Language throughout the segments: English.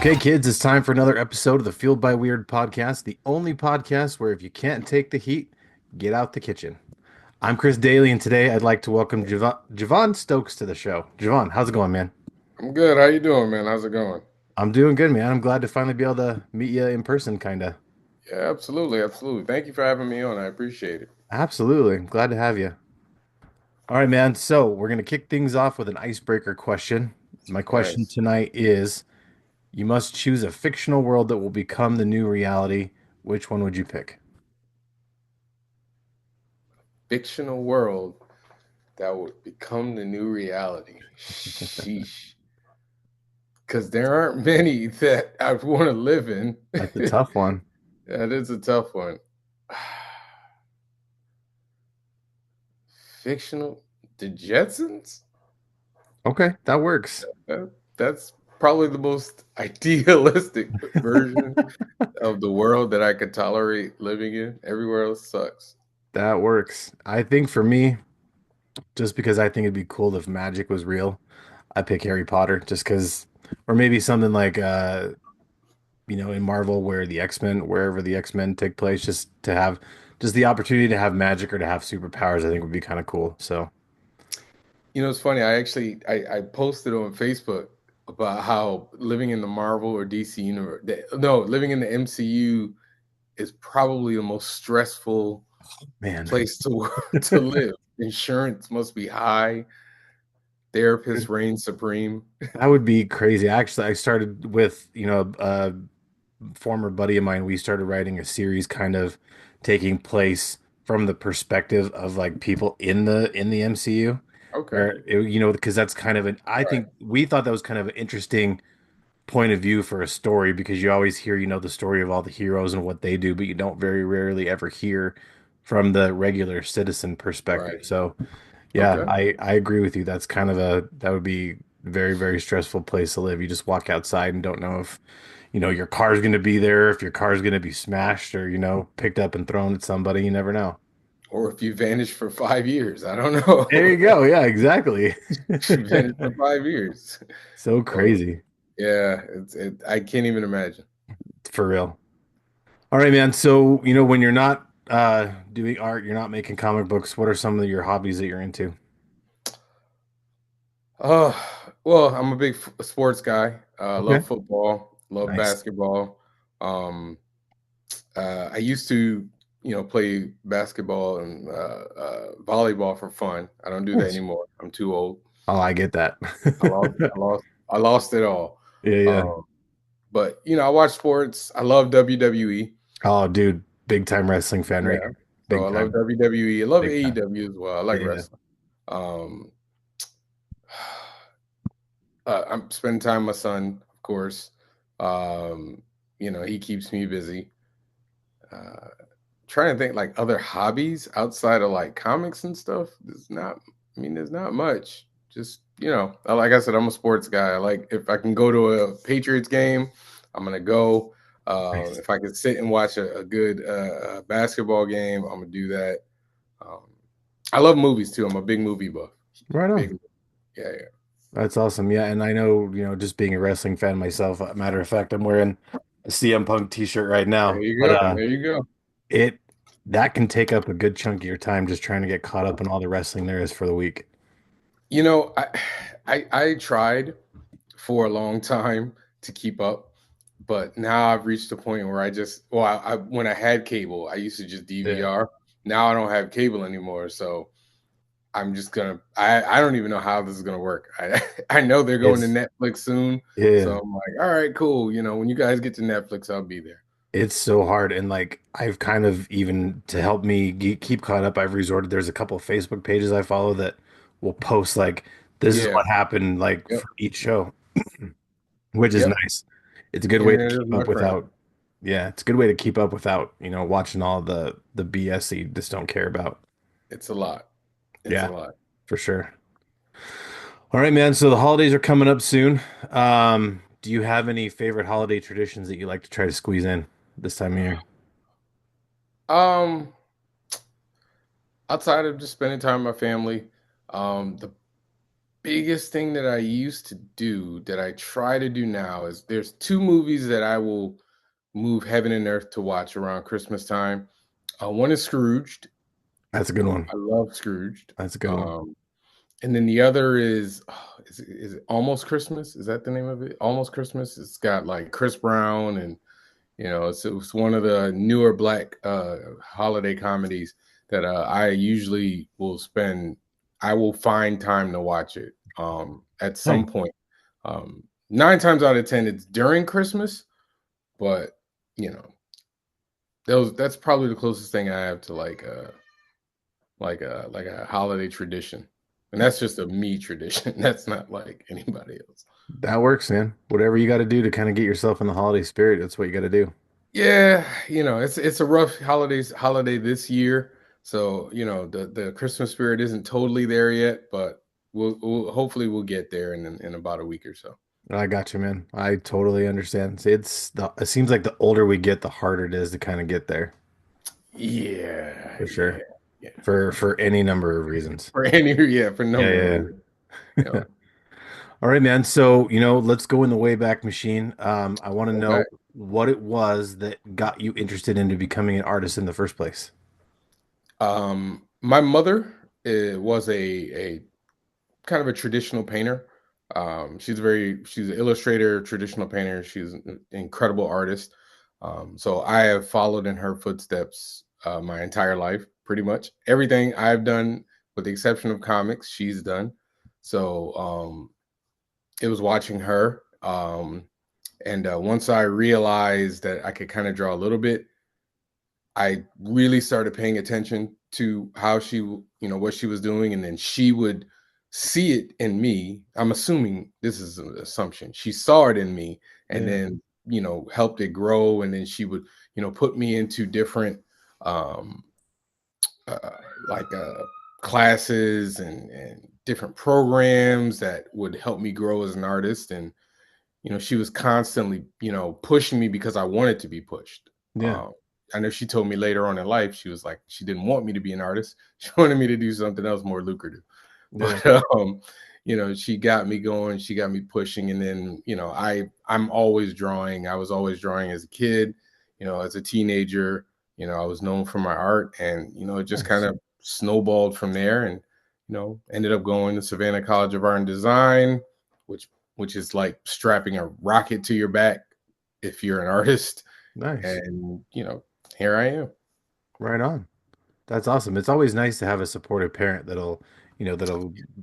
Okay, kids, it's time for another episode of the Fueled by Weird podcast, the only podcast where if you can't take the heat, get out the kitchen. I'm Chris Daly, and today I'd like to welcome JaVon Stokes to the show. JaVon, how's it going, man? I'm good. How you doing, man? How's it going? I'm doing good, man. I'm glad to finally be able to meet you in person, kinda. Yeah, absolutely, absolutely. Thank you for having me on. I appreciate it. Absolutely. Glad to have you. All right, man. So we're gonna kick things off with an icebreaker question. My question Nice. tonight is, you must choose a fictional world that will become the new reality. Which one would you pick? Fictional world that would become the new reality. Sheesh. Because there aren't many that I want to live in. That's a tough one. That is a tough one. Fictional. The Jetsons? Okay, that works. That's probably the most idealistic version of the world that I could tolerate living in. Everywhere else sucks. That works. I think for me, just because I think it'd be cool if magic was real, I pick Harry Potter just because, or maybe something like in Marvel where the X-Men, wherever the X-Men take place, just to have just the opportunity to have magic or to have superpowers, I think would be kind of cool. So, It's funny. I posted on Facebook about how living in the Marvel or DC universe, no, living in the MCU is probably the most stressful man, place to to live. Insurance must be high. Therapists reign supreme. that would be crazy. Actually, I started with, a former buddy of mine. We started writing a series kind of taking place from the perspective of like people in the MCU, Okay, where because that's kind of an I right, think we thought that was kind of an interesting point of view for a story because you always hear, the story of all the heroes and what they do, but you don't very rarely ever hear from the regular citizen perspective. right. So yeah, Okay. I agree with you. That's kind of that would be very, very stressful place to live. You just walk outside and don't know if, your car's going to be there, if your car's going to be smashed or, picked up and thrown at somebody. You never know. Or if you vanish for 5 years, I don't There know. you go. Yeah, exactly. If you vanish for 5 years. So Oh, crazy. yeah, I can't even imagine. For real. All right, man. So, when you're not doing art, you're not making comic books, what are some of your hobbies that you're into? Uh, well, I'm a big sports guy. Okay. Love football, love Nice. basketball. Um, I used to, play basketball and volleyball for fun. I don't do that Nice. anymore. I'm too old. Oh, I get that. I lost it all. Yeah, yeah. Um, but I watch sports. I love WWE. Oh, dude, big time wrestling fan right Yeah, here. so Big I love time. WWE. I love Big time. AEW as well. I like Yeah, yeah. wrestling. Um, I'm spending time with my son, of course. Um, he keeps me busy. Uh, trying to think like other hobbies outside of like comics and stuff. There's not much. Just, like I said, I'm a sports guy. I like if I can go to a Patriots game, I'm gonna go. Nice. If I could sit and watch a good basketball game, I'm gonna do that. Um, I love movies too. I'm a big movie buff. Right on. Big, yeah, yeah. That's awesome. Yeah, and I know, just being a wrestling fan myself, matter of fact, I'm wearing a CM Punk t-shirt right There now. you But go. There you go. it that can take up a good chunk of your time just trying to get caught up in all the wrestling there is for the week. You know, I I tried for a long time to keep up, but now I've reached a point where I when I had cable, I used to just Yeah. DVR. Now I don't have cable anymore, so I'm just gonna. I don't even know how this is gonna work. I know they're going to It's Netflix soon, yeah. so I'm like, all right, cool. When you guys get to Netflix, I'll be there. It's so hard. And like I've kind of even to help me keep caught up, I've resorted. There's a couple of Facebook pages I follow that will post like this is Yeah. what happened like Yep. for each show, which is Yep. nice. It's a good way to Internet is keep my up friend. without, yeah, it's a good way to keep up without, watching all the BS that you just don't care about. It's a lot. It's a Yeah, lot. for sure. All right, man. So the holidays are coming up soon. Do you have any favorite holiday traditions that you like to try to squeeze in this time of year? Um, Outside of just spending time with my family, the biggest thing that I used to do that I try to do now is there's two movies that I will move heaven and earth to watch around Christmas time. One is Scrooged. That's a good one. I love Scrooged. That's a good one. Um, and then the other is, is it Almost Christmas? Is that the name of it? Almost Christmas. It's got like Chris Brown and it's one of the newer black holiday comedies that I usually will spend. I will find time to watch it at some Nice. point. Nine times out of ten, it's during Christmas, but you know, that's probably the closest thing I have to like a holiday tradition, and that's just a me tradition. That's not like anybody else. That works, man. Whatever you got to do to kind of get yourself in the holiday spirit, that's what you got to do. Yeah, it's a rough holiday this year. So, the Christmas spirit isn't totally there yet, but we'll hopefully we'll get there in about a week or so. I got you, man. I totally understand. It seems like the older we get, the harder it is to kind of get there, Yeah, for yeah, sure. yeah. For any number of reasons. For any yeah, for a Yeah, number of yeah, reasons. You yeah. know. All right, man. So, let's go in the Wayback Machine. I want to Okay. know what it was that got you interested into becoming an artist in the first place. My mother was a kind of a traditional painter. She's an illustrator, traditional painter. She's an incredible artist. So I have followed in her footsteps my entire life, pretty much. Everything I've done, with the exception of comics, she's done. So it was watching her. And once I realized that I could kind of draw a little bit, I really started paying attention to how what she was doing, and then she would see it in me. I'm assuming this is an assumption. She saw it in me and Yeah. then, helped it grow. And then she would, put me into different, um, uh, like classes and different programs that would help me grow as an artist. And she was constantly, pushing me because I wanted to be pushed. Yeah. Um, I know she told me later on in life, she was like, she didn't want me to be an artist. She wanted me to do something else more lucrative. Yeah. But she got me going, she got me pushing, and then, I'm always drawing. I was always drawing as a kid, as a teenager, I was known for my art, and it just kind Nice. of snowballed from there, and ended up going to Savannah College of Art and Design, which is like strapping a rocket to your back if you're an artist. Nice. And here I am. Right on. That's awesome. It's always nice to have a supportive parent that'll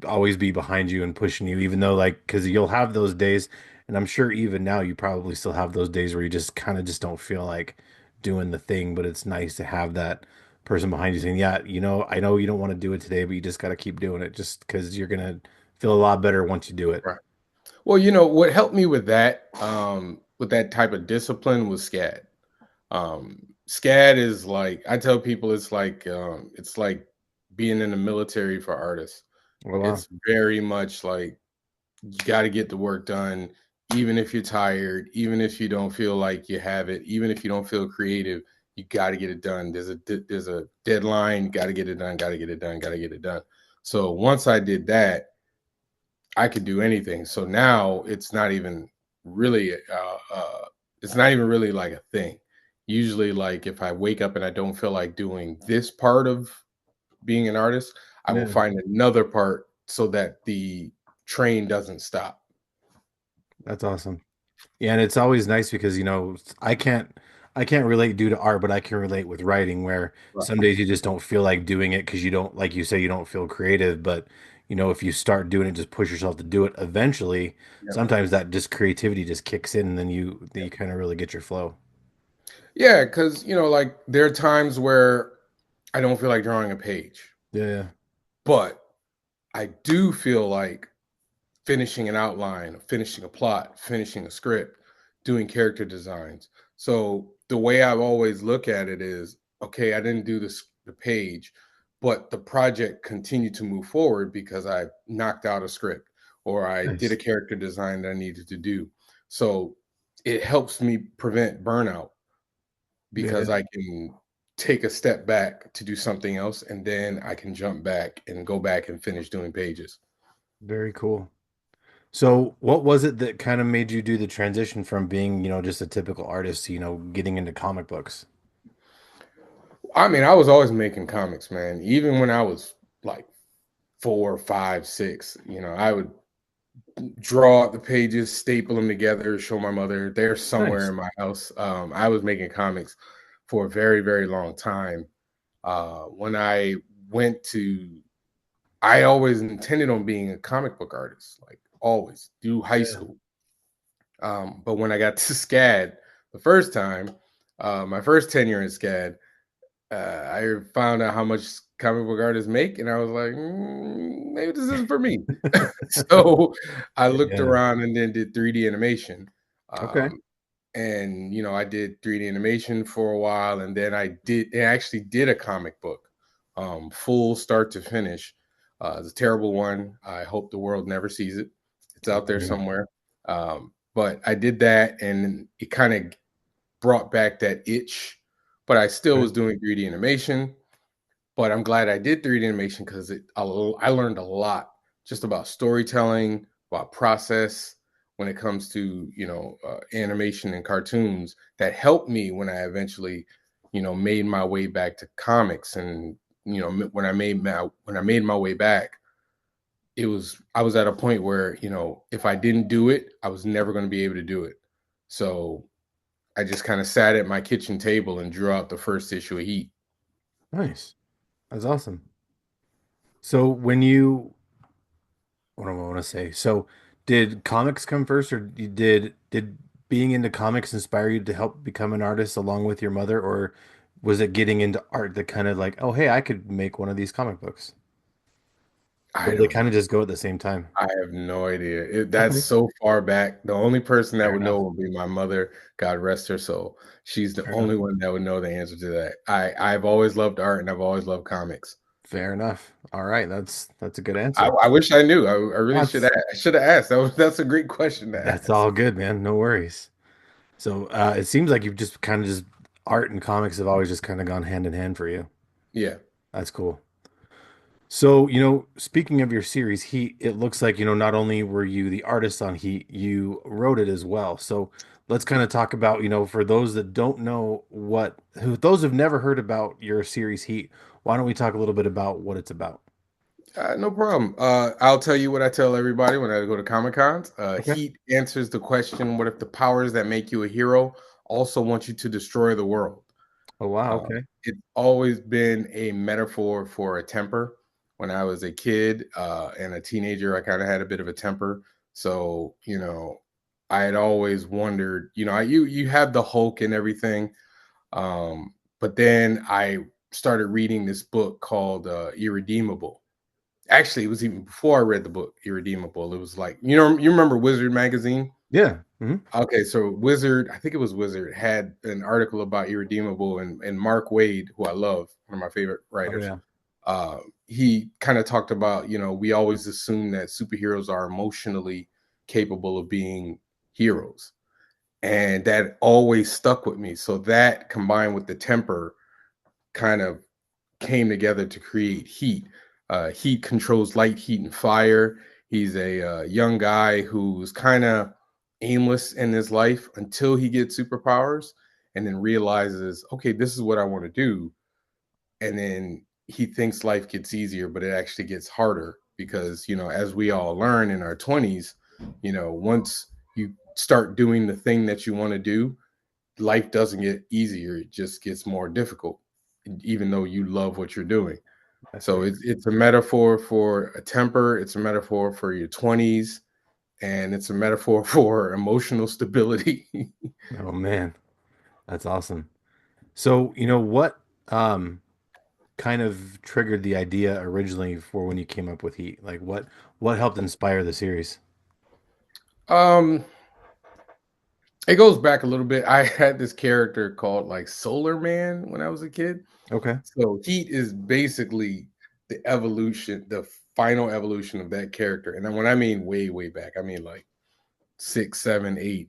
always be behind you and pushing you, even though because you'll have those days, and I'm sure even now you probably still have those days where you just kind of just don't feel like doing the thing, but it's nice to have that person behind you saying, yeah, I know you don't want to do it today, but you just got to keep doing it just because you're gonna feel a lot better once you do it. Right. Well, what helped me with that type of discipline was SCAD. SCAD is like, I tell people, it's like being in the military for artists. Well, It's very much like you got to get the work done, even if you're tired, even if you don't feel like you have it, even if you don't feel creative. You got to get it done. There's a deadline. Got to get it done. Got to get it done. Got to get it done. So once I did that, I could do anything. So now really, it's not even really like a thing. Usually, like if I wake up and I don't feel like doing this part of being an artist, I will yeah, find another part so that the train doesn't stop. that's awesome. Yeah, and it's always nice because I can't relate due to art, but I can relate with writing where Right. some days you just don't feel like doing it because you don't, like you say, you don't feel creative. But if you start doing it, just push yourself to do it. Eventually, Yep. sometimes that just creativity just kicks in, and then you kind of really get your flow. Yeah, because like there are times where I don't feel like drawing a page, Yeah, but I do feel like finishing an outline, finishing a plot, finishing a script, doing character designs. So the way I've always look at it is, okay, I didn't do the page, but the project continued to move forward because I knocked out a script or I yeah. did a Nice. character design that I needed to do. So it helps me prevent burnout because Yeah, I can take a step back to do something else and then I can jump back and go back and finish doing pages. Very cool. So, what was it that kind of made you do the transition from being, just a typical artist to, getting into comic books? I mean, I was always making comics, man. Even when I was like 4, 5, 6, I would draw out the pages, staple them together, show my mother. They're somewhere Nice. in my house. I was making comics for a very, very long time. When I went to, I always intended on being a comic book artist, like always, through high Yeah. school. But when I got to SCAD the first time, my first tenure in SCAD, I found out how much comic book artists make, and I was like, maybe this isn't for me. So I looked Yeah. around and then did 3D animation. Okay. Um, and I did 3D animation for a while, and then I actually did a comic book, full start to finish. It's a terrible one. I hope the world never sees it. It's out there Mhm. somewhere. But I did that, and it kind of brought back that itch. But I still Okay. was doing 3D animation. But I'm glad I did 3D animation because I learned a lot just about storytelling, about process when it comes to animation and cartoons that helped me when I eventually made my way back to comics. And when I made my way back, I was at a point where if I didn't do it, I was never going to be able to do it. So I just kind of sat at my kitchen table and drew out the first issue of Heat. Nice. That's awesome. So, what do I want to say? So, did comics come first, or did being into comics inspire you to help become an artist along with your mother, or was it getting into art that kind of like, oh, hey, I could make one of these comic books? Or I do they don't kind know. of just go at the same time? I have no idea. That's Okay. so far back. The only person that Fair would know enough. would be my mother. God rest her soul. She's the Fair enough. only one that would know the answer to that. I've always loved art and I've always loved comics. Fair enough. All right, that's a good I, answer. I wish I knew. I really should That's have. I should have asked. That's a great question to that's ask. all good, man. No worries. So it seems like you've just kind of just art and comics have always just kind of gone hand in hand for you. Yeah. That's cool. So, speaking of your series, Heat, it looks like, not only were you the artist on Heat, you wrote it as well. So let's kind of talk about, for those that don't know those who've never heard about your series Heat, why don't we talk a little bit about what it's about? No problem. I'll tell you what I tell everybody when I go to Comic Cons. Okay. Heat answers the question: what if the powers that make you a hero also want you to destroy the world? Oh, wow. Okay. It's always been a metaphor for a temper. When I was a kid and a teenager, I kind of had a bit of a temper. So, I had always wondered, you have the Hulk and everything. But then I started reading this book called Irredeemable. Actually, it was even before I read the book Irredeemable. It was like, you remember Wizard magazine? Yeah. Hmm. Okay, so Wizard, I think it was Wizard, had an article about Irredeemable, and Mark Wade, who I love, one of my favorite Oh, writers. yeah. He kind of talked about, we always assume that superheroes are emotionally capable of being heroes, and that always stuck with me. So that combined with the temper kind of came together to create Heat. Heat controls light, heat, and fire. He's a young guy who's kind of aimless in his life until he gets superpowers and then realizes, okay, this is what I want to do. And then he thinks life gets easier, but it actually gets harder because, as we all learn in our 20s, once you start doing the thing that you want to do, life doesn't get easier. It just gets more difficult, even though you love what you're doing. That's So very it's a metaphor for a temper, it's a metaphor for your 20s, and it's a metaphor for emotional stability. Oh, man. That's awesome. So, what kind of triggered the idea originally for when you came up with Heat? Like what helped inspire the series? um, it goes back a little bit. I had this character called like Solar Man when I was a kid. Okay. So Heat is basically the evolution, the final evolution of that character. And then when I mean way, way back, I mean like 6, 7, 8.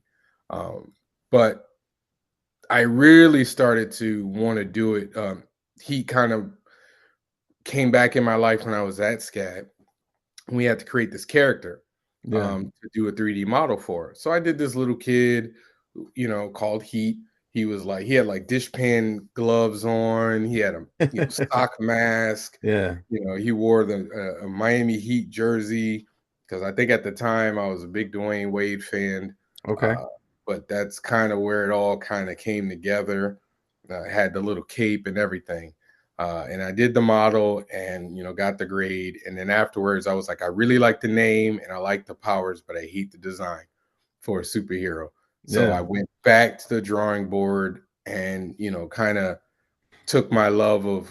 But I really started to want to do it. He kind of came back in my life when I was at SCAD, we had to create this character Yeah. to do a 3D model for. So I did this little kid, called Heat. He had like dishpan gloves on. He had a stock mask. Yeah. He wore a Miami Heat jersey because I think at the time I was a big Dwayne Wade fan. Okay. Uh, but that's kind of where it all kind of came together. Had the little cape and everything. And I did the model and got the grade. And then afterwards, I was like, I really like the name and I like the powers, but I hate the design for a superhero. So I Yeah. went back to the drawing board and kind of took my love of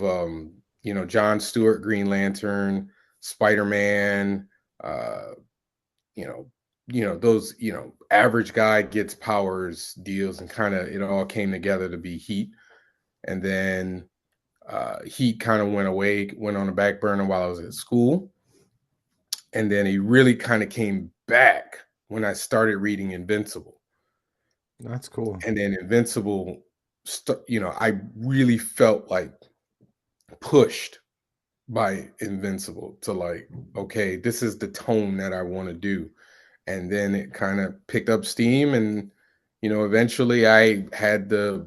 John Stewart, Green Lantern, Spider-Man, uh, you know, those average guy gets powers deals, and kind of it all came together to be Heat. And then Heat kind of went away, went on the back burner while I was at school, and then he really kind of came back when I started reading Invincible. That's cool. And then Invincible, I really felt like pushed by Invincible to like, okay, this is the tone that I want to do. And then it kind of picked up steam, and eventually I had a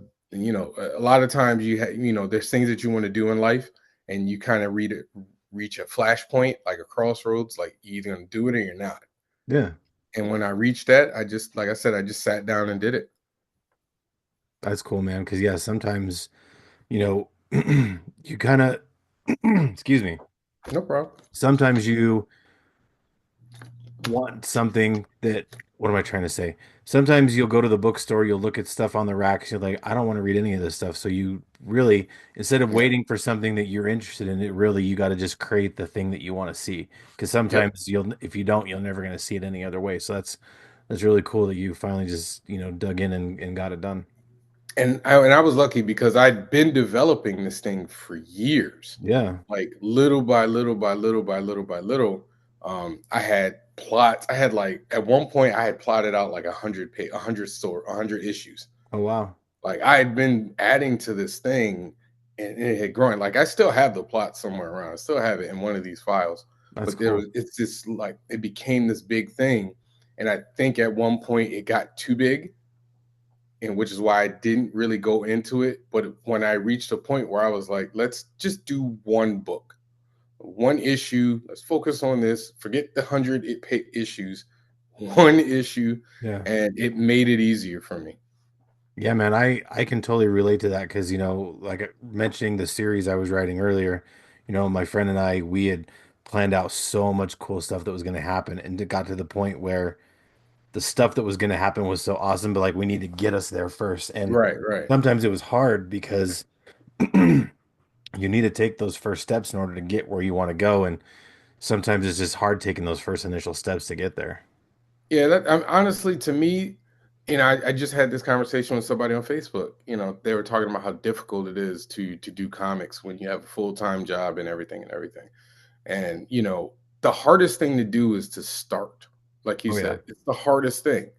lot of times there's things that you want to do in life, and you kind of reach a flashpoint, like a crossroads, like you're either gonna do it or you're not. Yeah. And when I reached that, I just, like I said, I just sat down and did it. That's cool, man. Because yeah, sometimes, you know, you kind of, excuse me. No problem. Sometimes you want something that, what am I trying to say? Sometimes you'll go to the bookstore, you'll look at stuff on the racks, you're like, I don't want to read any of this stuff. So you really, instead of Yeah. waiting for something that you're interested in, it really, you got to just create the thing that you want to see. Because Yep. sometimes if you don't, you're never going to see it any other way. So that's really cool that you finally just, dug in and got it done. And I was lucky because I'd been developing this thing for years, Yeah. like little by little by little by little by little. I had plots. I had like at one point I had plotted out like 100 issues. Oh, wow. Like I had been adding to this thing, and it had grown. Like I still have the plot somewhere around. I still have it in one of these files. That's But cool. it's just like it became this big thing, and I think at one point it got too big, and which is why I didn't really go into it. But when I reached a point where I was like, let's just do one book, one issue. Let's focus on this. Forget the 100 issues, one issue, Yeah. and it made it easier for me. Yeah, man, I can totally relate to that because, like mentioning the series I was writing earlier, my friend and I, we had planned out so much cool stuff that was going to happen, and it got to the point where the stuff that was going to happen was so awesome, but like we need to get us there first. And Right, right. sometimes it was hard because you need to take those first steps in order to get where you want to go, and sometimes it's just hard taking those first initial steps to get there. Yeah, that honestly, to me, I just had this conversation with somebody on Facebook. They were talking about how difficult it is to do comics when you have a full-time job and everything and everything. And the hardest thing to do is to start. Like you Oh yeah, said, it's the hardest thing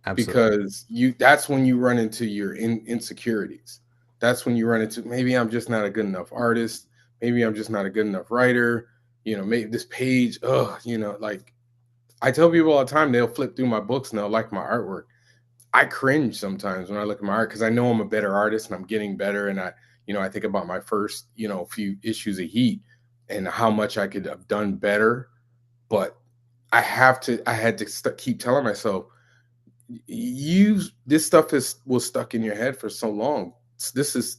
absolutely. because that's when you run into your insecurities. That's when you run into, maybe I'm just not a good enough artist. Maybe I'm just not a good enough writer. Maybe this page, like I tell people all the time, they'll flip through my books and they'll like my artwork. I cringe sometimes when I look at my art because I know I'm a better artist and I'm getting better. And I think about my first, few issues of Heat and how much I could have done better. But I had to keep telling myself, this stuff was stuck in your head for so long. This is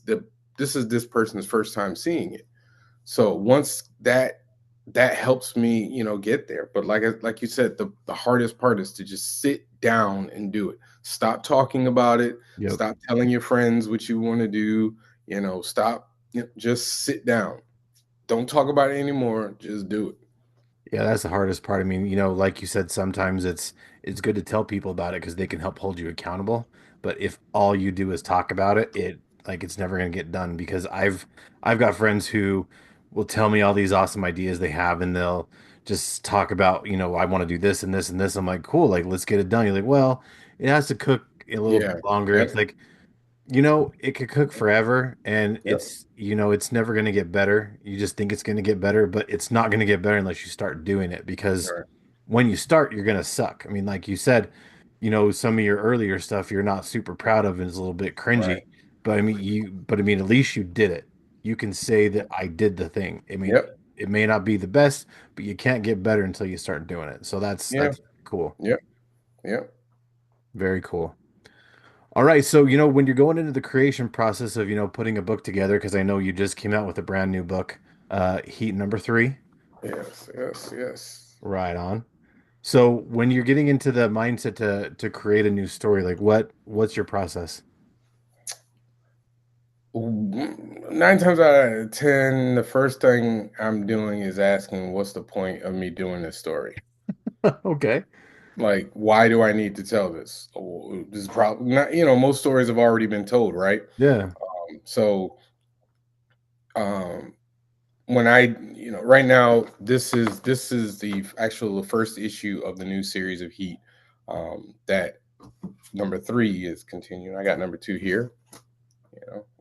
this person's first time seeing it. So once that helps me, get there. But like you said, the hardest part is to just sit down and do it. Stop talking about it. Yep. Stop telling your friends what you want to do. Stop. Just sit down. Don't talk about it anymore. Just do it. Yeah, that's the hardest part. I mean, like you said, sometimes it's good to tell people about it because they can help hold you accountable. But if all you do is talk about it, it's never going to get done because I've got friends who will tell me all these awesome ideas they have and they'll just talk about, I want to do this and this and this. I'm like, cool, like let's get it done. You're like, well, it has to cook a little bit Yeah. longer. It's Yep. like It could cook forever and Yep. it's never going to get better. You just think it's going to get better, but it's not going to get better unless you start doing it because Right. when you start, you're going to suck. I mean, like you said, some of your earlier stuff you're not super proud of and is a little bit Right. cringy, but I mean, at least you did it. You can say that I did the thing. I mean, Yep. it may not be the best, but you can't get better until you start doing it. So Yeah. that's cool. Yep. Yep. Very cool. All right, so when you're going into the creation process of putting a book together, because I know you just came out with a brand new book, Heat number 3, Yes. Yes. Yes. right on. So when you're getting into the mindset to create a new story, like what's your process? 9 times out of 10, the first thing I'm doing is asking, "What's the point of me doing this story? Okay. Like, why do I need to tell this? Oh, this is probably not. Most stories have already been told, right? Yeah. So, um, when right now, this is the actual first issue of the new series of Heat. That number 3 is continuing. I got number 2 here.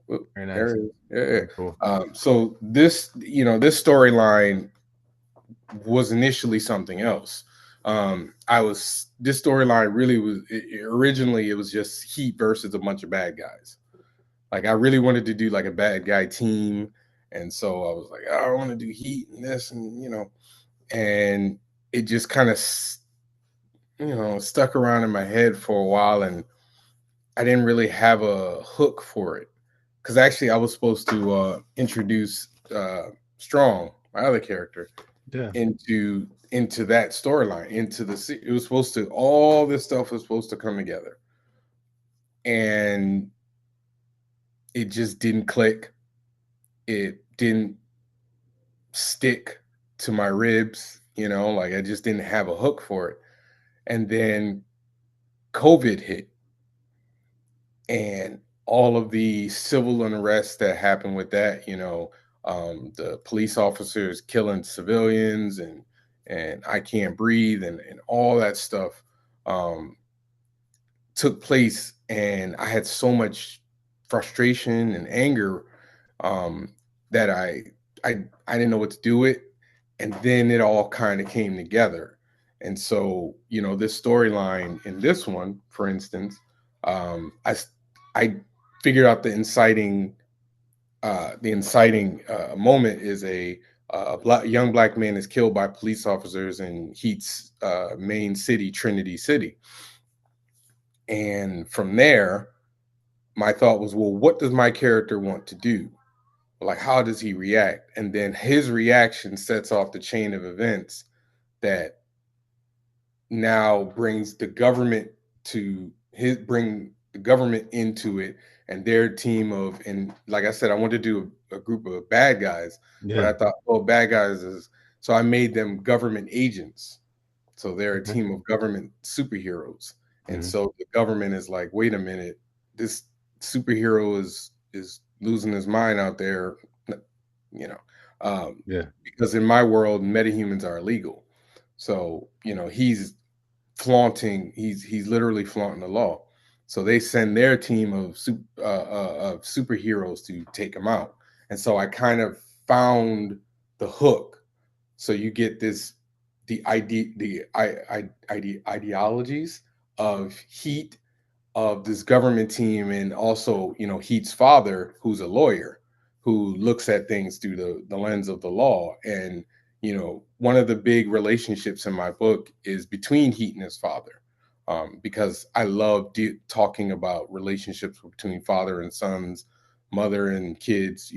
Whoop, Very there nice. it is. Yeah, yeah. Very cool. So this storyline was initially something else. I was This storyline really was originally it was just Heat versus a bunch of bad guys. Like I really wanted to do like a bad guy team, and so I was like, oh, I want to do Heat and this, and and it just kind of stuck around in my head for a while, and I didn't really have a hook for it because actually I was supposed to introduce Strong, my other character, Yeah. into that storyline, it was supposed to all this stuff was supposed to come together, and it just didn't click. It didn't stick to my ribs, like I just didn't have a hook for it. And then COVID hit, and all of the civil unrest that happened with that, the police officers killing civilians, and I can't breathe, and all that stuff um, took place, and I had so much frustration and anger um, that I didn't know what to do with, and then it all kind of came together. And so, this storyline in this one, for instance, I figured out the inciting moment is a young black man is killed by police officers in Heat's main city, Trinity City. And from there, my thought was, well, what does my character want to do? Like, how does he react? And then his reaction sets off the chain of events that now bring the government into it, and their team of, and like I said, I wanted to do a group of bad guys, but Yeah. I thought, well, bad guys is, so I made them government agents. So they're a Okay. team of government superheroes. And Hmm. so the government is like, wait a minute, this superhero is losing his mind out there, you know. Yeah. Because in my world, metahumans are illegal. So, he's literally flaunting the law. So they send their team of superheroes to take him out. And so I kind of found the hook. So you get the ideologies of Heat, of this government team, and also Heat's father, who's a lawyer, who looks at things through the lens of the law. And one of the big relationships in my book is between Heat and his father, because I love talking about relationships between father and sons, mother and kids.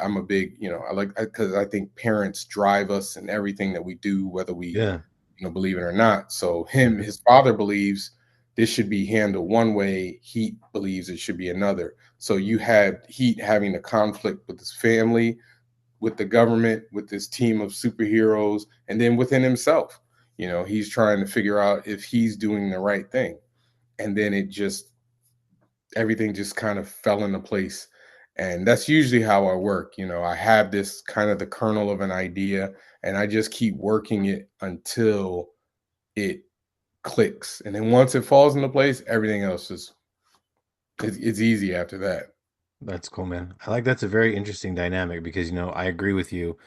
I'm a big, I like, because I think parents drive us in everything that we do, whether we Yeah. believe it or not. So Hmm. his father believes this should be handled one way. Heat believes it should be another. So you had Heat having a conflict with his family, with the government, with this team of superheroes, and then within himself. He's trying to figure out if he's doing the right thing. And then everything just kind of fell into place. And that's usually how I work. I have this kind of the kernel of an idea, and I just keep working it until it clicks. And then once it falls into place, everything else is It's easy after that. That's cool, man. I like that's a very interesting dynamic because, I agree with you.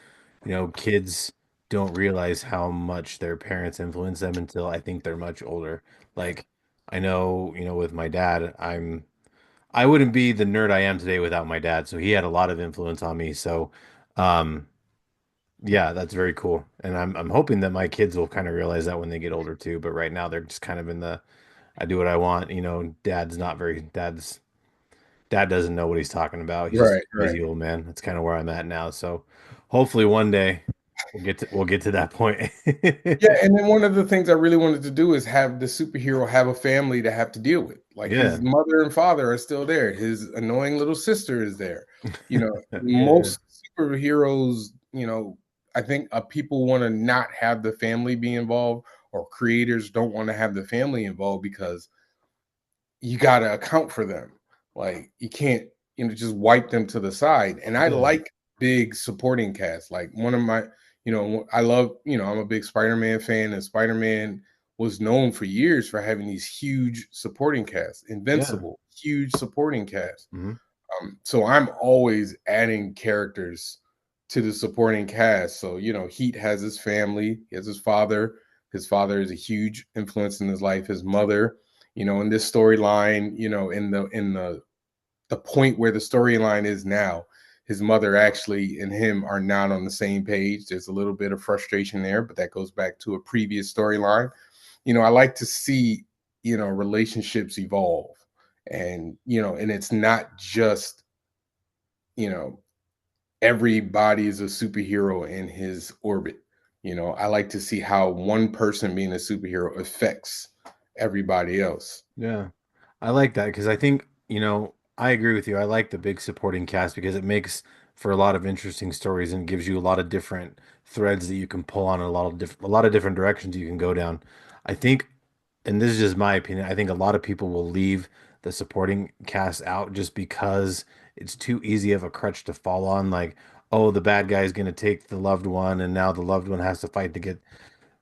Kids don't realize how much their parents influence them until I think they're much older. Like, I know, with my dad, I wouldn't be the nerd I am today without my dad. So he had a lot of influence on me. So, um, yeah, that's very cool. And I'm hoping that my kids will kind of realize that when they get older too. But right now they're just kind of in the I do what I want. Dad doesn't know what he's talking about. He's just a Right, right. crazy old man. That's kind of where I'm at now. So hopefully one day we'll get to that point. Yeah, and then one of the things I really wanted to do is have the superhero have a family to have to deal with. Like his Yeah. mother and father are still there. His annoying little sister is there. You know, Yeah, yeah. most superheroes, I think people want to not have the family be involved, or creators don't want to have the family involved because you got to account for them. Like you can't, just wipe them to the side. And I Yeah. like big supporting cast. Like one of my, I love, I'm a big Spider-Man fan, and Spider-Man was known for years for having these huge supporting casts. Yeah. Invincible, huge supporting cast. Hmm. So I'm always adding characters to the supporting cast. So, Heat has his family, he has his father. His father is a huge influence in his life. His mother, in this storyline, in the point where the storyline is now, his mother actually and him are not on the same page. There's a little bit of frustration there, but that goes back to a previous storyline. I like to see, relationships evolve, and it's not just, you know, everybody is a superhero in his orbit. I like to see how one person being a superhero affects everybody else. Yeah. I like that because I think, I agree with you. I like the big supporting cast because it makes for a lot of interesting stories and gives you a lot of different threads that you can pull on, a lot of different directions you can go down. I think, and this is just my opinion, I think a lot of people will leave the supporting cast out just because it's too easy of a crutch to fall on. Like, oh, the bad guy is going to take the loved one, and now the loved one has to fight to get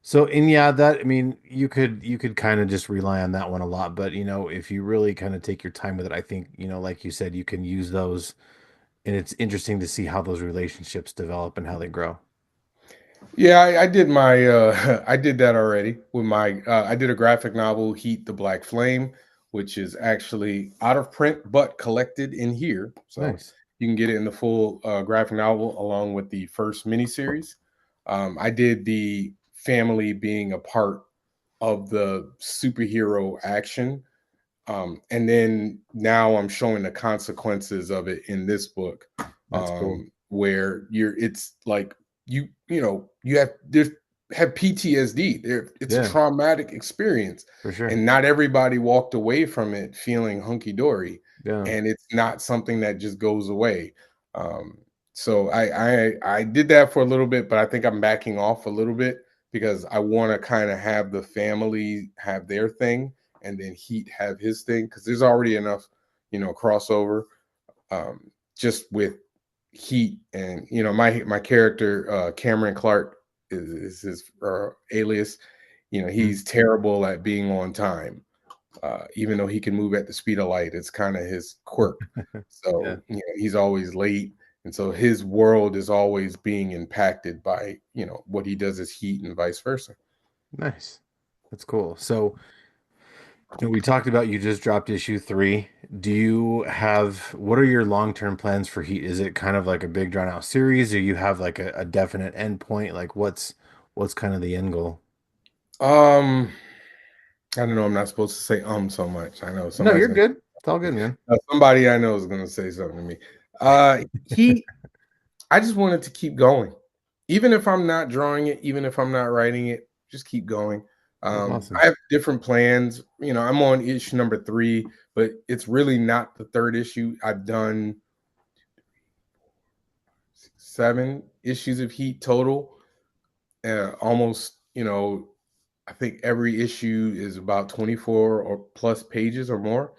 so, and yeah, that I mean, you could kind of just rely on that one a lot, but if you really kind of take your time with it, I think, like you said, you can use those, and it's interesting to see how those relationships develop and how they grow. Yeah, I did my I did that already with my I did a graphic novel, Heat the Black Flame, which is actually out of print but collected in here. So Nice. you can get it in the full graphic novel along with the first miniseries. I did the family being a part of the superhero action. And then now I'm showing the consequences of it in this book, That's cool. where it's like you have PTSD. It's a Yeah, traumatic experience, for sure. and not everybody walked away from it feeling hunky dory, Yeah. and it's not something that just goes away. Um, so I did that for a little bit, but I think I'm backing off a little bit because I want to kind of have the family have their thing, and then Heat have his thing, because there's already enough, crossover, just with Heat. And my character, Cameron Clark, is his alias. Mhm. He's terrible at being on time. Even though he can move at the speed of light, it's kind of his quirk. Yeah. So he's always late, and so his world is always being impacted by what he does as Heat, and vice versa. Nice. That's cool. So, we talked about you just dropped issue 3. What are your long-term plans for Heat? Is it kind of like a big drawn out series, or you have like a definite end point? Like what's kind of the end goal? Um, I don't know. I'm not supposed to say so much. I know No, somebody's you're gonna. good. It's all good, man. Somebody I know is gonna say something to me. He I just wanted to keep going. Even if I'm not drawing it, even if I'm not writing it, just keep going. That's awesome. I have different plans. I'm on issue number 3, but it's really not the third issue. I've done 7 issues of Heat total. Almost, I think every issue is about 24 or plus pages or more.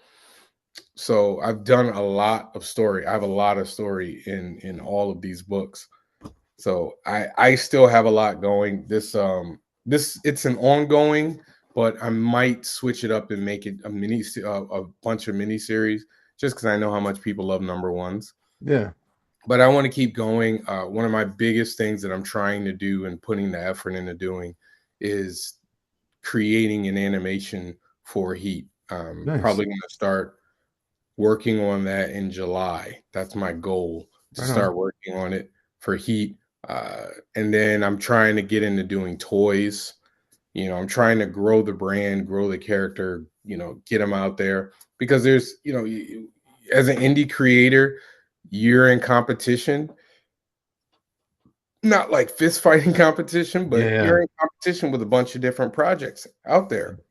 So I've done a lot of story. I have a lot of story in all of these books. So I still have a lot going. This it's an ongoing, but I might switch it up and make it a bunch of mini series, just because I know how much people love number ones. Yeah. But I want to keep going. One of my biggest things that I'm trying to do and putting the effort into doing is creating an animation for Heat. Nice. Probably going to start working on that in July. That's my goal, to Right on. start working on it for Heat. And then I'm trying to get into doing toys. I'm trying to grow the brand, grow the character, get them out there, because there's, as an indie creator, you're in competition, not like fist fighting competition, Yeah, but yeah. you're in competition with a bunch of different projects out there.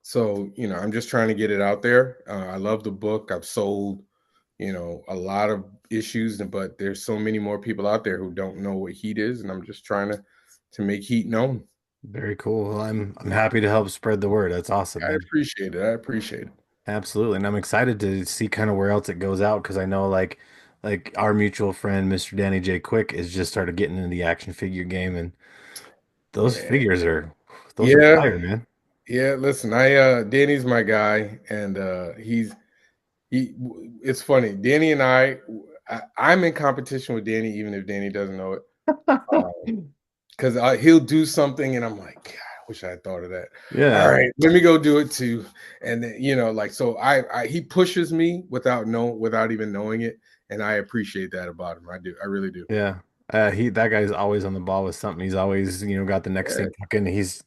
So, I'm just trying to get it out there. I love the book. I've sold, a lot of issues, but there's so many more people out there who don't know what Heat is, and I'm just trying to make Heat known. Very cool. Well, I'm happy to help spread the word. That's awesome, I man. appreciate it. I appreciate it. Absolutely. And I'm excited to see kind of where else it goes out because I know like our mutual friend, Mr. Danny J. Quick, has just started getting into the action figure game and those Yeah. figures are those are Yeah. fire, man. Yeah. Listen, Danny's my guy, and it's funny. Danny and I'm in competition with Danny, even if Danny doesn't know it. Because he'll do something, and I'm like, God, I wish I had thought of that. All Yeah. right, let me go do it too. And then, like, so he pushes me without even knowing it, and I appreciate that about him. I do, I really do. Yeah. That guy's always on the ball with something. He's always, got the next Yeah, thing cooking. He's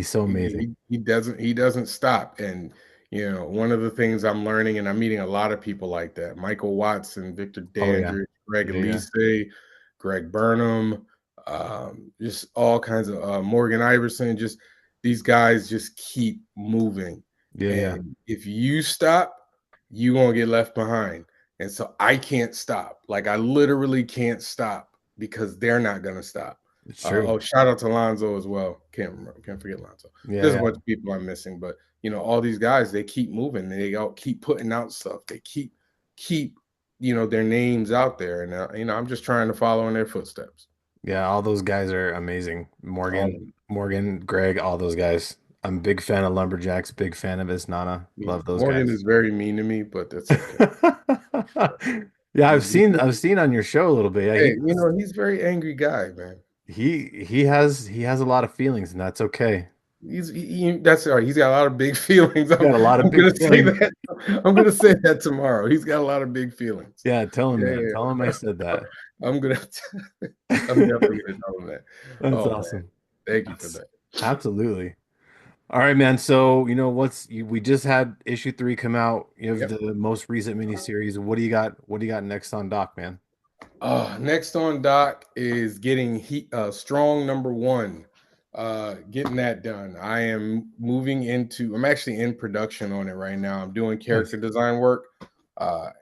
so amazing. he doesn't stop. And one of the things I'm learning, and I'm meeting a lot of people like that: Michael Watson, Victor Oh yeah. Dandridge, Greg Yeah, yeah. Elise, Greg Burnham, just all kinds of Morgan Iverson. Just these guys just keep moving, Yeah, yeah. and if you stop, you gonna get left behind. And so I can't stop. Like, I literally can't stop because they're not gonna stop. It's true. Oh, shout out to Lonzo as well. Can't forget Lonzo. Yeah, There's a yeah. bunch of people I'm missing, but all these guys, they keep moving. They all keep putting out stuff. They keep their names out there, and I'm just trying to follow in their footsteps. Yeah, all those guys are amazing. All of them. Morgan, Greg, all those guys. I'm a big fan of Lumberjacks, big fan of Isnana. Love those Morgan guys. is very mean to me, but that's okay. Yeah, He, I've seen on your show a little bit. Yeah, hey, he's a very angry guy, man. he has a lot of feelings and that's okay. That's all right. He's got a lot of big feelings. Got a lot of I'm big gonna say feelings. that. I'm gonna say that tomorrow. He's got a lot of big feelings. Yeah, tell him Yeah, that. yeah. Tell him I said that. I'm gonna. I'm definitely gonna tell him that. That's Oh man, awesome. thank you for That's that. absolutely. All right, man. So, we just had issue 3 come out. You have Yep. the most recent miniseries. What do you got? What do you got next on doc, man? Next on doc is getting strong number one. Getting that done. I'm actually in production on it right now. I'm doing Nice. character design work,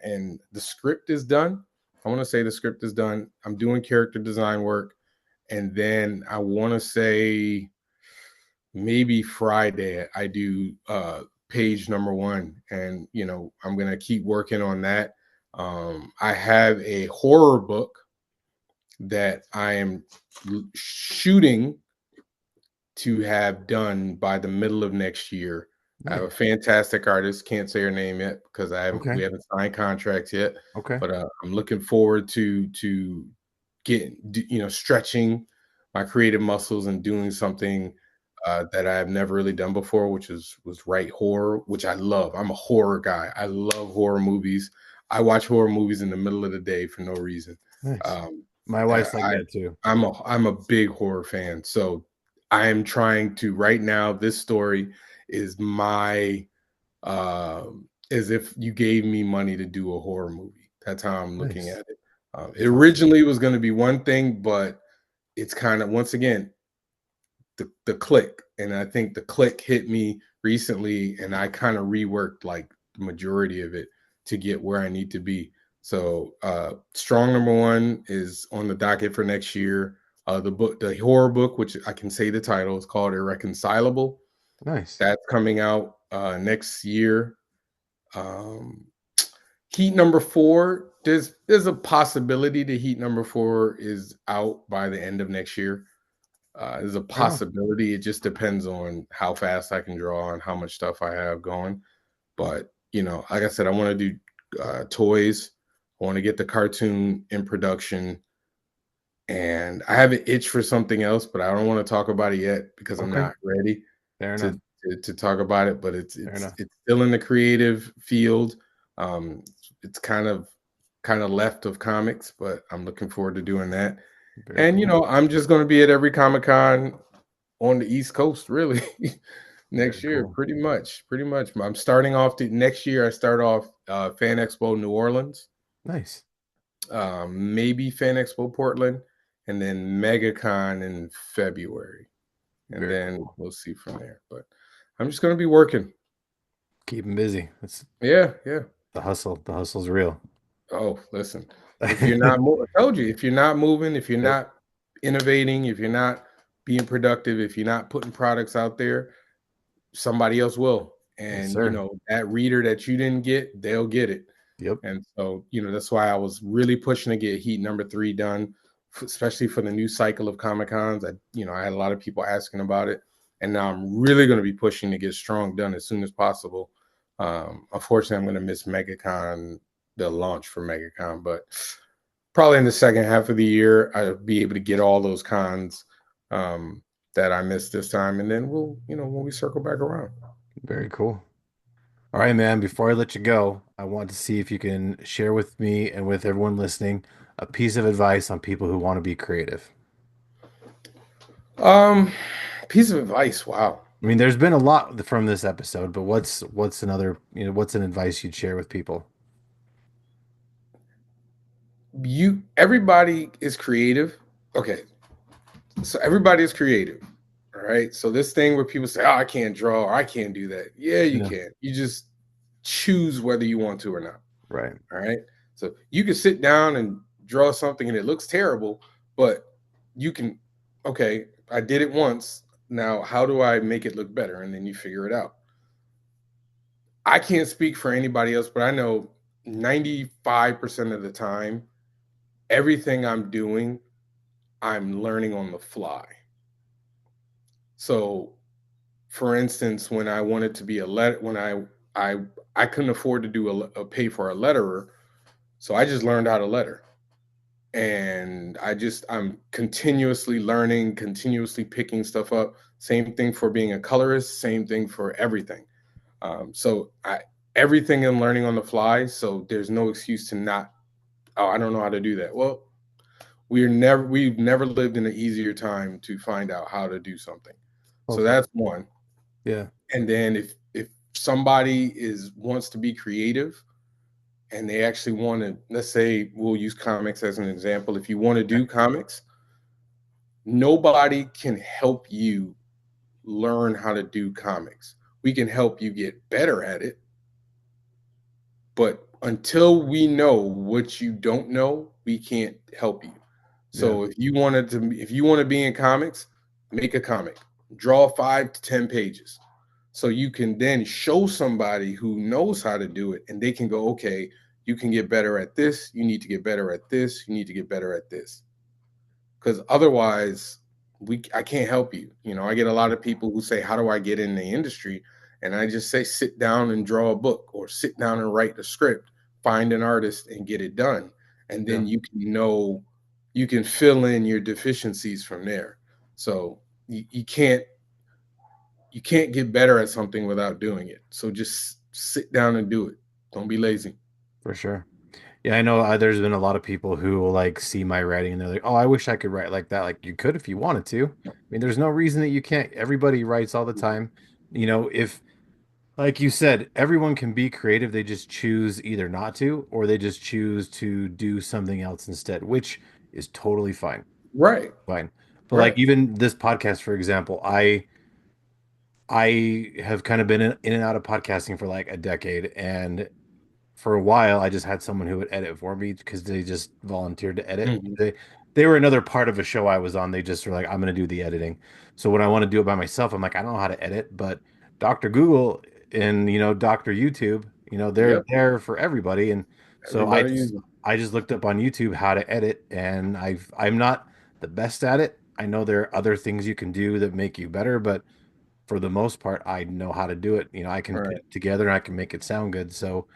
and the script is done. I want to say the script is done. I'm doing character design work, and then I want to say maybe Friday I do page number one, and I'm gonna keep working on that. I have a horror book that I am shooting to have done by the middle of next year. I have Nice. a fantastic artist. Can't say her name yet because we Okay. haven't signed contracts yet. Okay. But I'm looking forward to getting stretching my creative muscles and doing something that I have never really done before, which was write horror, which I love. I'm a horror guy. I love horror movies. I watch horror movies in the middle of the day for no reason. Nice. Um, My I, wife's like that too. I'm a big horror fan, so I am trying to right now. This story is my as if you gave me money to do a horror movie. That's how I'm looking Nice. at it. It That's awesome. originally was going to be one thing, but it's kind of, once again, the click, and I think the click hit me recently, and I kind of reworked like the majority of it to get where I need to be. So strong number one is on the docket for next year. The horror book, which I can say the title, is called Irreconcilable. Nice. That's coming out next year. um Heat number four, there's a possibility that Heat number four is out by the end of next year. There's a Fair enough. possibility. It just depends on how fast I can draw and how much stuff I have going. But like I said, I want to do toys. I want to get the cartoon in production, and I have an itch for something else, but I don't want to talk about it yet because I'm Okay. not ready Fair enough. to talk about it. But it's Fair it's enough. it's still in the creative field. Um, it's kind of left of comics, but I'm looking forward to doing that. Very And cool. I'm just going to be at every Comic Con on the East Coast, really, Very next year. cool. Pretty much, pretty much. I'm starting off next year. I start off Fan Expo New Orleans, Nice. maybe Fan Expo Portland, and then MegaCon in February, and Very then cool. we'll see from there. But I'm just going to be working. Keep him busy. That's Yeah, yeah. the hustle. The hustle's real. Oh, listen. If you're not, I told you, if you're not moving, if you're Yep. not innovating, if you're not being productive, if you're not putting products out there, somebody else will. Yes, And sir. that reader that you didn't get, they'll get it. Yep. And so, that's why I was really pushing to get Heat #3 done, especially for the new cycle of Comic Cons. I had a lot of people asking about it, and now I'm really going to be pushing to get Strong done as soon as possible. Unfortunately, I'm going to miss MegaCon, the launch for MegaCon, but probably in the second half of the year, I'll be able to get all those cons um, that I missed this time, and then when we circle back around. Very cool. All right, man. Before I let you go, I want to see if you can share with me and with everyone listening a piece of advice on people who want to be creative. Um, Piece of advice. Wow. I mean, there's been a lot from this episode, but what's another, what's an advice you'd share with people? Everybody is creative. Okay, so everybody is creative. All right. So this thing where people say, "Oh, I can't draw," or "I can't do that." Yeah, you Yeah. can. You just choose whether you want to or not. Right. All right. So you can sit down and draw something and it looks terrible, but you can, okay, I did it once. Now, how do I make it look better? And then you figure it out. I can't speak for anybody else, but I know 95% of the time, everything I'm doing, I'm learning on the fly. So, for instance, when I wanted to be a let when I couldn't afford to do a pay for a letterer, so I just learned how to letter. And I'm continuously learning, continuously picking stuff up. Same thing for being a colorist, same thing for everything. So everything I'm learning on the fly. So there's no excuse to not. Oh, I don't know how to do that. Well, we've never lived in an easier time to find out how to do something. Oh, So for that's one. yeah. And then if somebody wants to be creative and they actually want to, let's say we'll use comics as an example. If you want to do comics, nobody can help you learn how to do comics. We can help you get better at it, but until we know what you don't know, we can't help you. Yeah. So if you want to be in comics, make a comic, draw 5 to 10 pages, so you can then show somebody who knows how to do it, and they can go, okay, you can get better at this. You need to get better at this. You need to get better at this, because otherwise I can't help you. I get a lot of people who say, how do I get in the industry? And I just say, sit down and draw a book, or sit down and write a script, find an artist and get it done. And Yeah. then you can fill in your deficiencies from there. So you can't get better at something without doing it. So just sit down and do it. Don't be lazy. For sure. Yeah, I know there's been a lot of people who will like see my writing and they're like, "Oh, I wish I could write like that." Like you could if you wanted to. I mean, there's no reason that you can't. Everybody writes all the time. If like you said, everyone can be creative, they just choose either not to or they just choose to do something else instead, which is totally fine. Right. Fine. But like Right. even this podcast, for example, I have kind of been in and out of podcasting for like a decade, and for a while I just had someone who would edit for me because they just volunteered to edit. Mhm. They were another part of a show I was on. They just were like, I'm gonna do the editing. So when I want to do it by myself, I'm like, I don't know how to edit, but Dr. Google and Dr. YouTube, they're Yep. there for everybody. And so I Everybody just uses. I just looked up on YouTube how to edit, and I'm not the best at it, I know there are other things you can do that make you better, but for the most part, I know how to do it. I can put Right. it together and I can make it sound good. So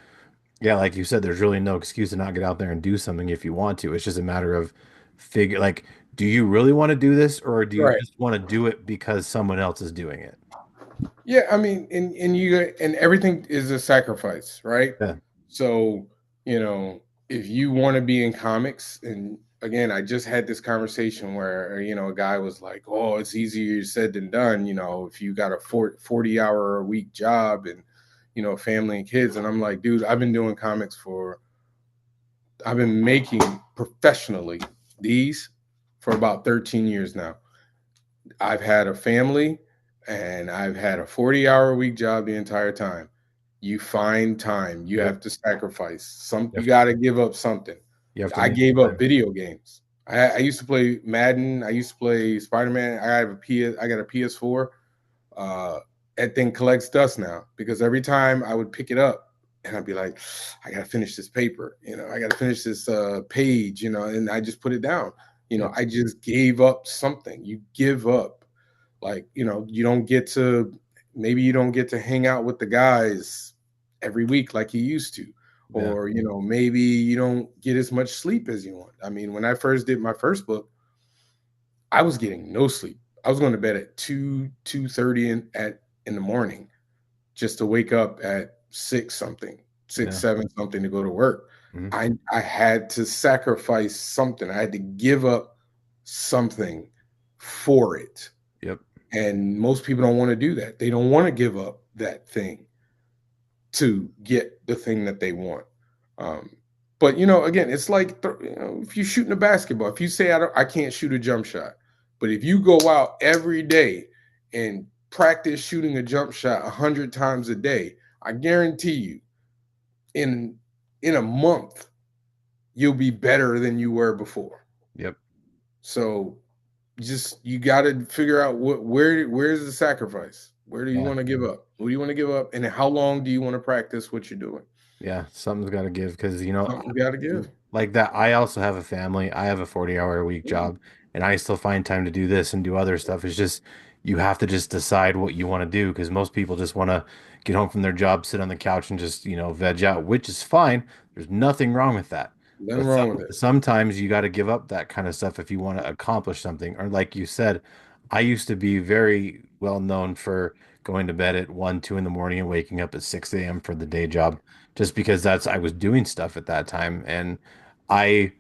yeah, like you said, there's really no excuse to not get out there and do something if you want to. It's just a matter of figure like, do you really want to do this or do you Right. just want to do it because someone else is doing it? Yeah, I mean, and everything is a sacrifice, right? Yeah. So, if you want to be in comics, and again, I just had this conversation where, a guy was like, "Oh, it's easier said than done, if you got a 40-hour a week job and, family and kids." And I'm like, "Dude, I've been making professionally these for about 13 years now. I've had a family and I've had a 40-hour a week job the entire time. You find time, you Yep. have to sacrifice some, You you have, got to give up something. you have to I make gave up time. video games. I used to play Madden, I used to play Spider-Man. I got a PS4. Uh, that thing collects dust now because every time I would pick it up and I'd be like, I gotta finish this paper, I gotta finish this page, and I just put it down. Yep. I just gave up something. You give up. Like, you don't get to hang out with the guys every week like you used to. Yeah. Or, maybe you don't get as much sleep as you want. I mean, when I first did my first book, I was getting no sleep. I was going to bed at 2:30 in the morning just to wake up at 6 something, 6 Yeah. 7 something to go to work. Hmm. I had to sacrifice something. I had to give up something for it. Yep. And most people don't want to do that. They don't want to give up that thing to get the thing that they want. Um, but again, it's like if you're shooting a basketball, if you say I can't shoot a jump shot, but if you go out every day and practice shooting a jump shot 100 times a day, I guarantee you, in a month, you'll be better than you were before. Yep. So just you got to figure out where's the sacrifice. Where do you Yeah. want to give up? What do you want to give up, and how long do you want to practice what you're doing? Yeah. Something's got to give because, Something's got to give. like that, I also have a family. I have a 40-hour a week Yeah. job and I still find time to do this and do other stuff. It's just you have to just decide what you want to do because most people just want to get home from their job, sit on the couch and just, veg out, which is fine. There's nothing wrong with that. Nothing But wrong with it. sometimes you got to give up that kind of stuff if you want to accomplish something. Or like you said, I used to be very well known for going to bed at 1, 2 in the morning and waking up at 6 a.m. for the day job just because I was doing stuff at that time. And I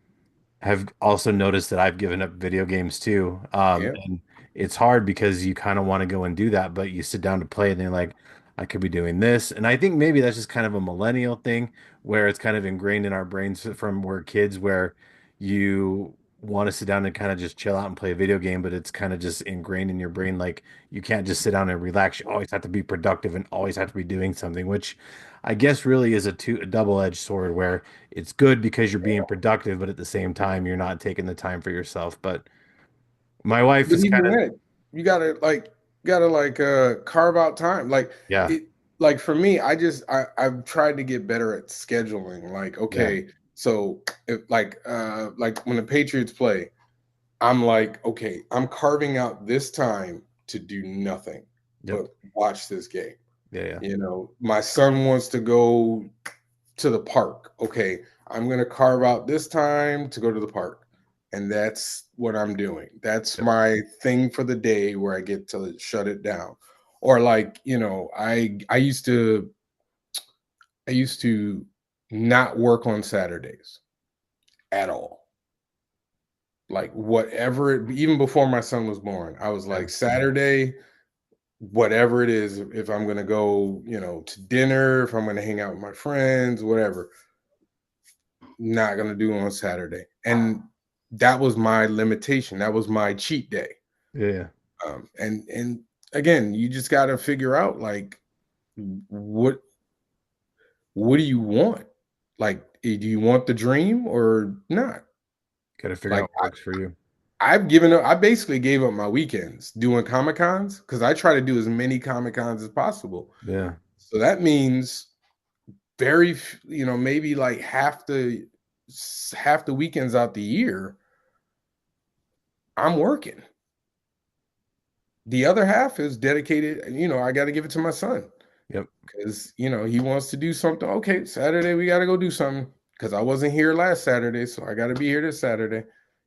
have also noticed that I've given up video games too. Yeah. And it's hard because you kind of want to go and do that, but you sit down to play and you're like, I could be doing this. And I think maybe that's just kind of a millennial thing where it's kind of ingrained in our brains from we're kids where you want to sit down and kind of just chill out and play a video game, but it's kind of just ingrained in your brain. Like you can't just sit down and relax. You always have to be productive and always have to be doing something, which I guess really is a double-edged sword where it's good because you're being productive, but at the same time, you're not taking the time for yourself. But my wife But is kind even of, then, you gotta carve out time. Like yeah, it like for me, I've tried to get better at scheduling. Like, yeah, okay, so if like when the Patriots play, I'm like, okay, I'm carving out this time to do nothing yep, but watch this game. yeah, yeah, My son wants to go to the park. Okay, I'm going to carve out this time to go to the park. And that's what I'm doing. That's yep, my thing for the day where I get to shut it down. Or like, I used to not work on Saturdays at all. Like whatever, even before my son was born, I was yeah, like Saturday, whatever it is, if I'm going to go, to dinner, if I'm going to hang out with my friends, whatever, not going to do on Saturday. And that was my limitation. That was my cheat day. yeah, yeah. And again, you just got to figure out like what what do you want? Like, do you want the dream or not? Got to figure Like out what works for you. I've given up. I basically gave up my weekends doing Comic Cons because I try to do as many Comic Cons as possible. Yeah, So that means maybe like half the weekends out the year, I'm working. the other half is dedicated. I got to give it to my son Yep. because he wants to do something. Okay, Saturday we got to go do something because I wasn't here last Saturday, so I got to be here this Saturday.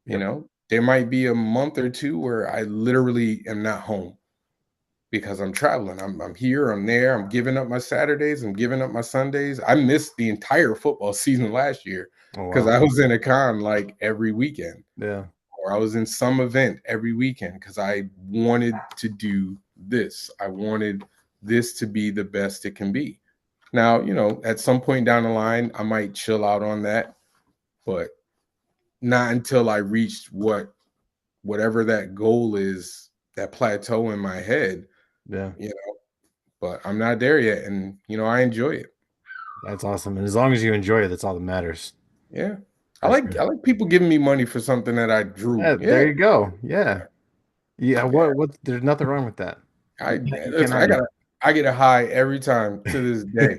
Yep. There might be a month or two where I literally am not home because I'm traveling. I'm here, I'm there, I'm giving up my Saturdays, I'm giving up my Sundays. I missed the entire football season last year Oh because wow. I was in a con like every weekend, Yeah. or I was in some event every weekend because I wanted to do this. I wanted this to be the best it can be. Now, at some point down the line, I might chill out on that, but not until I reached whatever that goal is, that plateau in my head, Yeah. you know, but I'm not there yet. And, I enjoy it. That's awesome. And as long as you enjoy it, that's all that matters. Yeah. I For like sure. I like people giving me money for something that I drew. Yeah, Yeah. there you go. Yeah. Yeah, Yeah. what there's nothing wrong with that. You Listen, cannot be. I get a high every time to this day.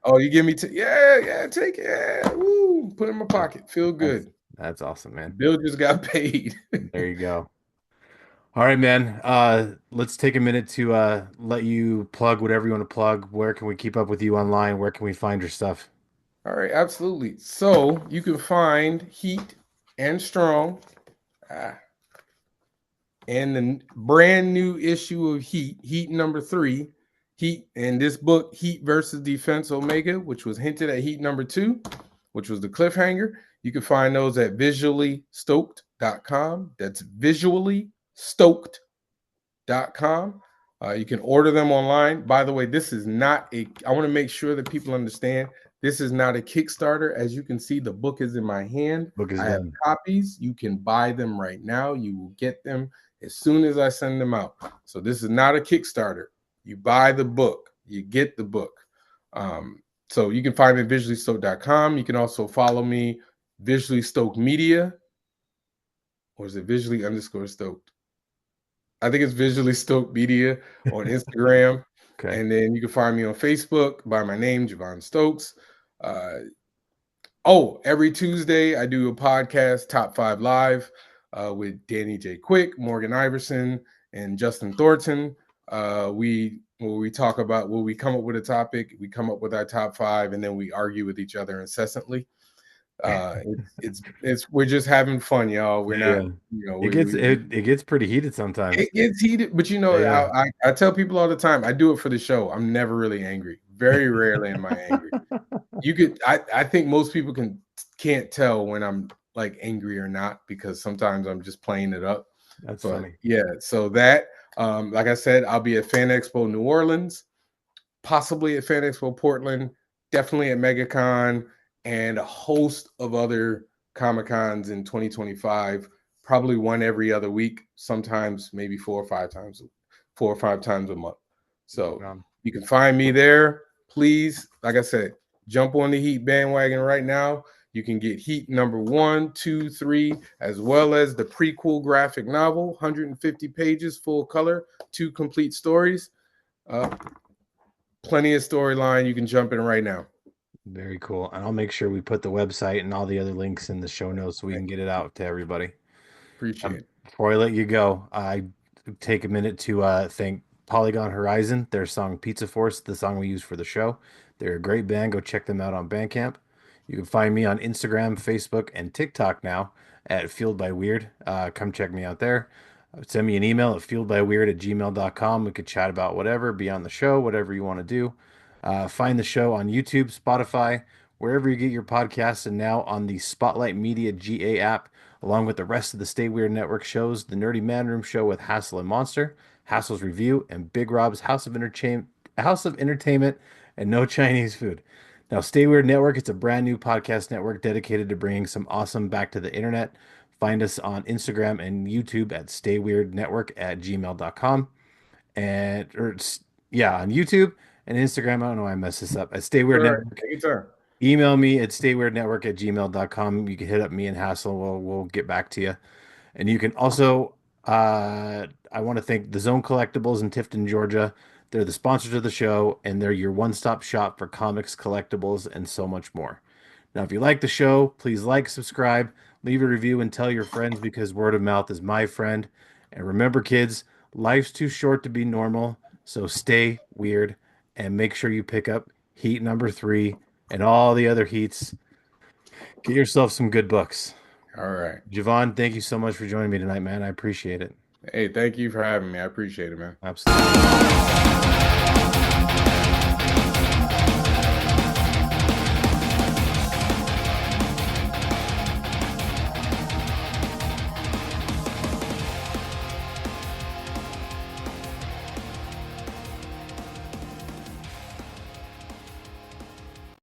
Oh, you give me yeah, yeah, take it. Yeah. Woo. Put it in my pocket. Feel That's good. that's awesome, man. Bill just got paid. There you go. All right, man. Let's take a minute to let you plug whatever you want to plug. Where can we keep up with you online? Where can we find your stuff? All right, absolutely. So you can find Heat and Strong, ah, and the brand new issue of Heat, Heat number 3, Heat, and this book, Heat versus Defense Omega, which was hinted at Heat number 2, which was the cliffhanger. You can find those at visuallystoked.com. That's visuallystoked.com. You can order them online. By the way, this is not I want to make sure that people understand this is not a Kickstarter. As you can see, the book is in my hand. Book is I have done. copies. You can buy them right now. You will get them as soon as I send them out. So this is not a Kickstarter. You buy the book, you get the book. So you can find me at visuallystoked.com. You can also follow me, Visually Stoked Media, or is it visually underscore stoked? I think it's Visually Stoked Media on Instagram. Okay. And then you can find me on Facebook by my name, JaVon Stokes. Uh, every Tuesday I do a podcast, Top 5 Live, with Danny J. Quick, Morgan Iverson, and Justin Thornton. We talk about, we come up with a topic, we come up with our top 5, and then we argue with each other incessantly. It's we're just having fun, y'all. We're not, Yeah. It gets we it gets pretty heated sometimes. it gets heated, but Yeah. I tell people all the time, I do it for the show. I'm never really angry. Very rarely am I angry. I think most people can't tell when I'm like angry or not because sometimes I'm just playing it up. That's But funny. yeah, so that like I said, I'll be at Fan Expo New Orleans, possibly at Fan Expo Portland, definitely at MegaCon, and a host of other Comic Cons in 2025. Probably one every other week, sometimes maybe 4 or 5 times a month. So Um, you can find me there. Please, like I said, jump on the Heat bandwagon right now. You can get Heat number 1, 2, 3, as well as the prequel graphic novel, 150 pages, full color, 2 complete stories. Uh, Plenty of storyline. You can jump in right now. Very cool. And I'll make sure we put the website and all the other links in the show notes so we Thank can you. get it out to everybody. Appreciate it. Before I let you go, I take a minute to thank Polygon Horizon, their song Pizza Force, the song we use for the show. They're a great band. Go check them out on Bandcamp. You can find me on Instagram, Facebook, and TikTok now at Fueled by Weird. Come check me out there. Send me an email at fueledbyweird@gmail.com. We could chat about whatever, be on the show, whatever you want to do. Find the show on YouTube, Spotify, wherever you get your podcasts, and now on the Spotlight Media GA app, along with the rest of the Stay Weird Network shows, the Nerdy Man Room show with Hassel and Monster, Hassel's Review, and Big Rob's House of Entertainment, and No Chinese Food. Now, Stay Weird Network, it's a brand new podcast network dedicated to bringing some awesome back to the internet. Find us on Instagram and YouTube at stayweirdnetwork@gmail.com. Yeah, on YouTube and Instagram. I don't know why I messed this up. At Stay Weird All right. Network. Take your time. Email me at stayweirdnetwork@gmail.com. You can hit up me and Hassel. We'll get back to you. And you can also, I want to thank the Zone Collectibles in Tifton, Georgia. They're the sponsors of the show, and they're your one-stop shop for comics, collectibles, and so much more. Now, if you like the show, please like, subscribe, leave a review, and tell your friends because word of mouth is my friend. And remember, kids, Life's too short to be normal, so stay weird and make sure you pick up Heat number three and all the other heats. Get yourself some good books. All right. JaVon, thank you so much for joining me tonight, man. I appreciate it. Hey, thank you for having me. I appreciate it, man. Absolutely.